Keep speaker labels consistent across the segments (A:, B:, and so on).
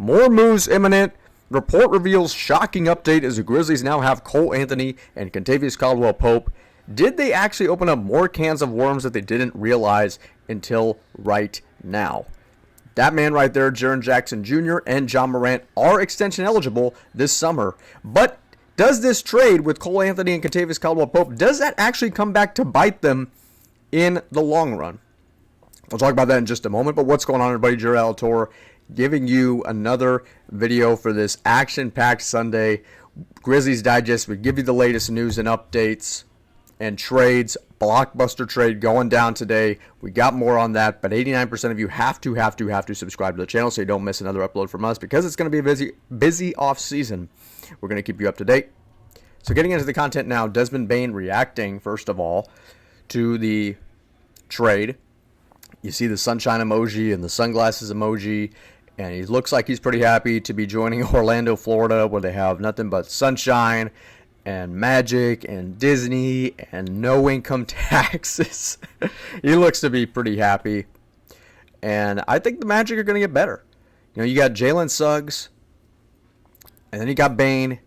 A: More moves imminent. Report reveals shocking update as the Grizzlies now have Cole Anthony and Kentavious Caldwell-Pope. Did they actually open up more cans of worms that they didn't realize until right now? That man right there, Jaren Jackson Jr. and Ja Morant, are extension eligible this summer. But does this trade with Cole Anthony and Kentavious Caldwell-Pope, does that actually come back to bite them in the long run? We'll talk about that in just a moment. But what's going on, everybody? Jared Alatorre giving you another video for this action-packed Sunday. Grizzlies Digest. We give you the latest news and updates and trades. Blockbuster trade going down today. We got more on that, but 89% of you have to subscribe to the channel so you don't miss another upload from us, because it's going to be a busy off season. We're going to keep you up to date. So getting into the content now, Desmond Bane reacting, first of all, to the trade. You see the sunshine emoji and the sunglasses emoji, and he looks like he's pretty happy to be joining Orlando, Florida, where they have nothing but sunshine and magic and Disney and no income taxes. He looks to be pretty happy, and I think the Magic are going to get better. You know, you got Jalen Suggs, and then you got Bane,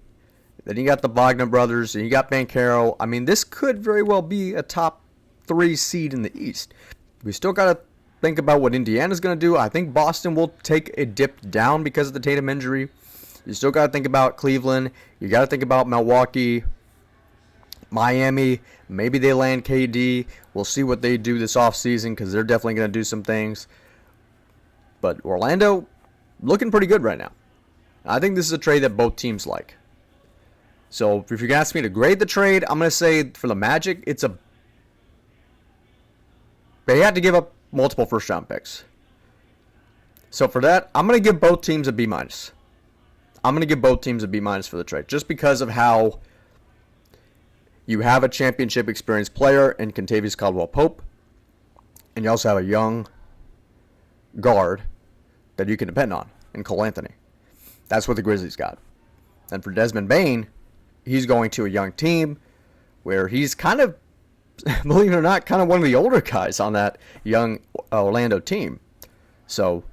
A: then you got the Wagner brothers, and you got Banchero. I mean, this could very well be a top 3 seed in the East. We still got to think about what Indiana's going to do. I think Boston will take a dip down because of the Tatum injury. You still got to think about Cleveland. You got to think about Milwaukee, Miami. Maybe they land KD. We'll see what they do this offseason, because they're definitely going to do some things. But Orlando, looking pretty good right now. I think this is a trade that both teams like. So if you're going to ask me to grade the trade, I'm going to say for the Magic, they had to give up multiple first-round picks. So for that, I'm going to give both teams a B-. I'm going to give both teams a B- for the trade, just because of how you have a championship experienced player in Kentavious Caldwell-Pope, and you also have a young guard that you can depend on in Cole Anthony. That's what the Grizzlies got. And for Desmond Bane, he's going to a young team where he's kind of, believe it or not, kind of one of the older guys on that young Orlando team. So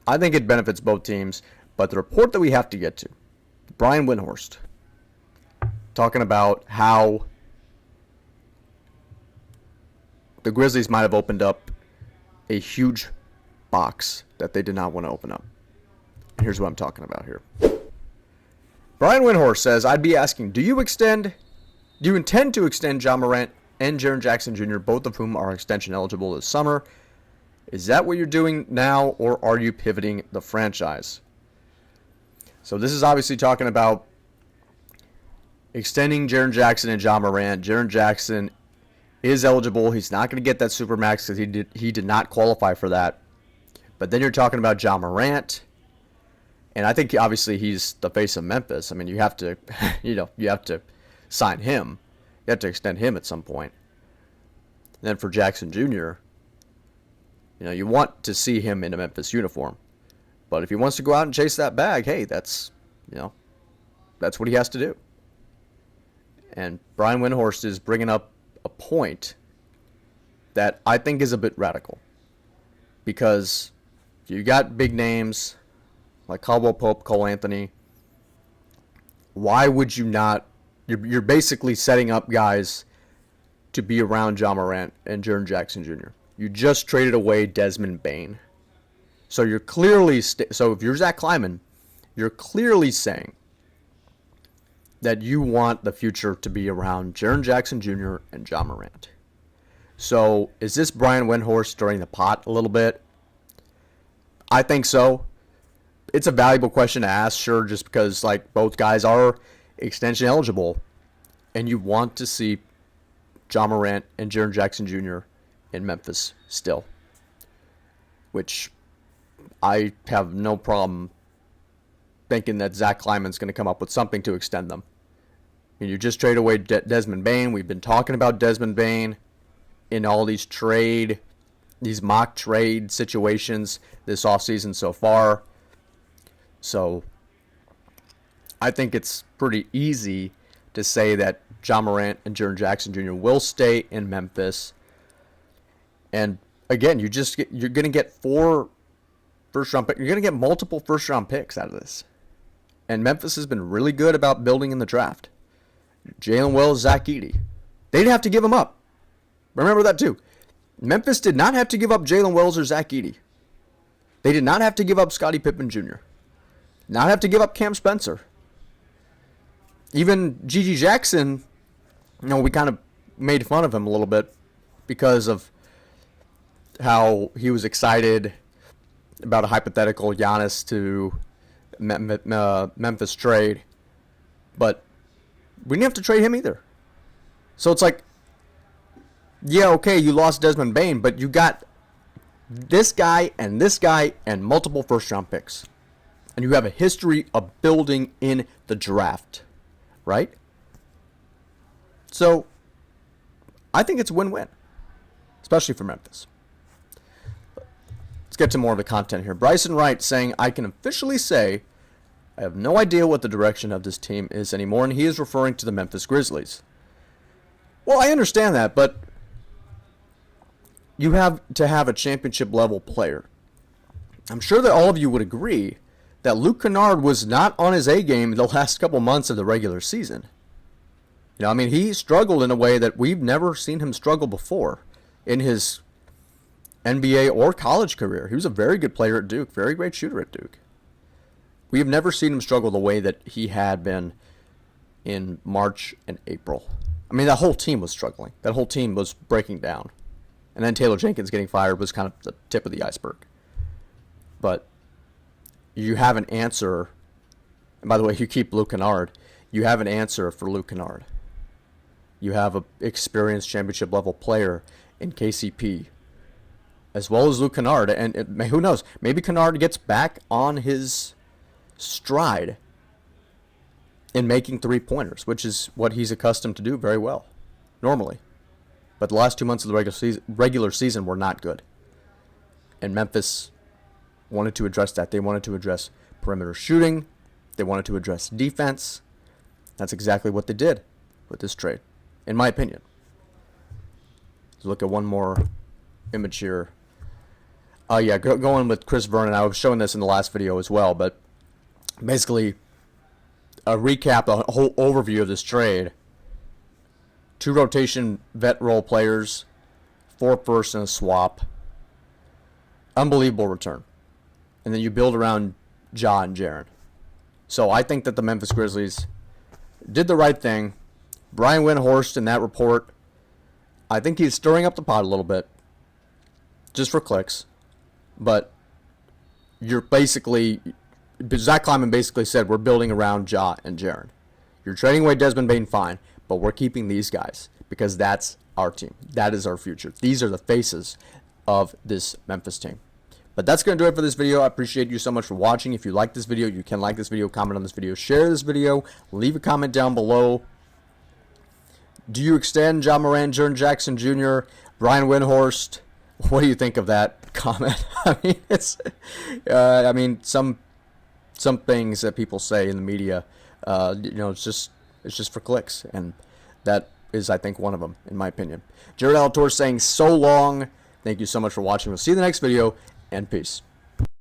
A: I think it benefits both teams. But the report that we have to get to, Brian Windhorst, talking about how the Grizzlies might have opened up a huge box that they did not want to open up. And here's what I'm talking about here. Brian Windhorst says, I'd be asking, do you intend to extend Ja Morant and Jaren Jackson Jr., both of whom are extension eligible this summer? Is that what you're doing now, or are you pivoting the franchise? So this is obviously talking about extending Jaren Jackson and Ja Morant. Jaren Jackson is eligible. He's not going to get that Supermax because he did not qualify for that. But then you're talking about Ja Morant, and I think obviously he's the face of Memphis. I mean, you have to, you have to sign him. You have to extend him at some point. And then for Jackson Jr., you want to see him in a Memphis uniform. But if he wants to go out and chase that bag, hey, that's what he has to do. And Brian Windhorst is bringing up a point that I think is a bit radical, because you got big names like Caldwell-Pope, Cole Anthony. Why would you not? You're basically setting up guys to be around Ja Morant and Jaren Jackson Jr. You just traded away Desmond Bane. So you're clearly, so if you're Zach Kleiman, you're clearly saying that you want the future to be around Jaren Jackson Jr. and Ja Morant. So is this Brian Windhorst stirring the pot a little bit? I think so. It's a valuable question to ask, sure, just because both guys are extension eligible, and you want to see Ja Morant and Jaren Jackson Jr. in Memphis still, which I have no problem thinking that Zach Kleiman's going to come up with something to extend them. And you just trade away Desmond Bane. We've been talking about Desmond Bane in all these mock trade situations this offseason so far. So I think it's pretty easy to say that Ja Morant and Jaren Jackson Jr. will stay in Memphis. And again, you're going to get 4 first-round pick. You're going to get multiple first-round picks out of this. And Memphis has been really good about building in the draft. Jalen Wells, Zach Edey. They didn't have to give them up. Remember that too. Memphis did not have to give up Jalen Wells or Zach Edey. They did not have to give up Scottie Pippen Jr. Not have to give up Cam Spencer. Even Gigi Jackson, we kind of made fun of him a little bit because of how he was excited about a hypothetical Giannis to Memphis trade. But we didn't have to trade him either. So it's like, yeah, okay, you lost Desmond Bane, but you got this guy and multiple first-round picks. And you have a history of building in the draft, right? So I think it's a win-win, especially for Memphis. Let's get to more of the content here. Bryson Wright saying, I can officially say I have no idea what the direction of this team is anymore, and he is referring to the Memphis Grizzlies. Well, I understand that, but you have to have a championship-level player. I'm sure that all of you would agree that Luke Kennard was not on his A game the last couple months of the regular season. He struggled in a way that we've never seen him struggle before in his NBA or college career. He was a very good player at Duke, very great shooter at Duke. We have never seen him struggle the way that he had been in March and April. That whole team was struggling. That whole team was breaking down. And then Taylor Jenkins getting fired was kind of the tip of the iceberg. But you have an answer. And by the way, you keep Luke Kennard. You have an answer for Luke Kennard. You have an experienced championship-level player in KCP, as well as Luke Kennard. And who knows? Maybe Kennard gets back on his stride in making three-pointers, which is what he's accustomed to do very well, normally. But the last 2 months of the regular season were not good. And Memphis wanted to address that. They wanted to address perimeter shooting. They wanted to address defense. That's exactly what they did with this trade, in my opinion. Let's look at one more image here. Going with Chris Vernon. I was showing this in the last video as well, but basically a recap, a whole overview of this trade. 2 rotation vet role players, 4 firsts and a swap. Unbelievable return. And then you build around Ja and Jaren. So I think that the Memphis Grizzlies did the right thing. Brian Windhorst in that report, I think he's stirring up the pot a little bit, just for clicks. But Zach Kleiman basically said we're building around Ja and Jaren. You're trading away Desmond Bane, fine, but we're keeping these guys because that's our team. That is our future. These are the faces of this Memphis team. But that's going to do it for this video. I appreciate you so much for watching. If you like this video, you can like this video, comment on this video, share this video, leave a comment down below. Do you extend Ja Morant, Jaren Jackson Jr., Brian Windhorst? What do you think of that comment? Some things that people say in the media, it's just for clicks, and that is, I think, one of them, in my opinion. Jared Alator saying so long. Thank you so much for watching. We'll see you in the next video, and peace.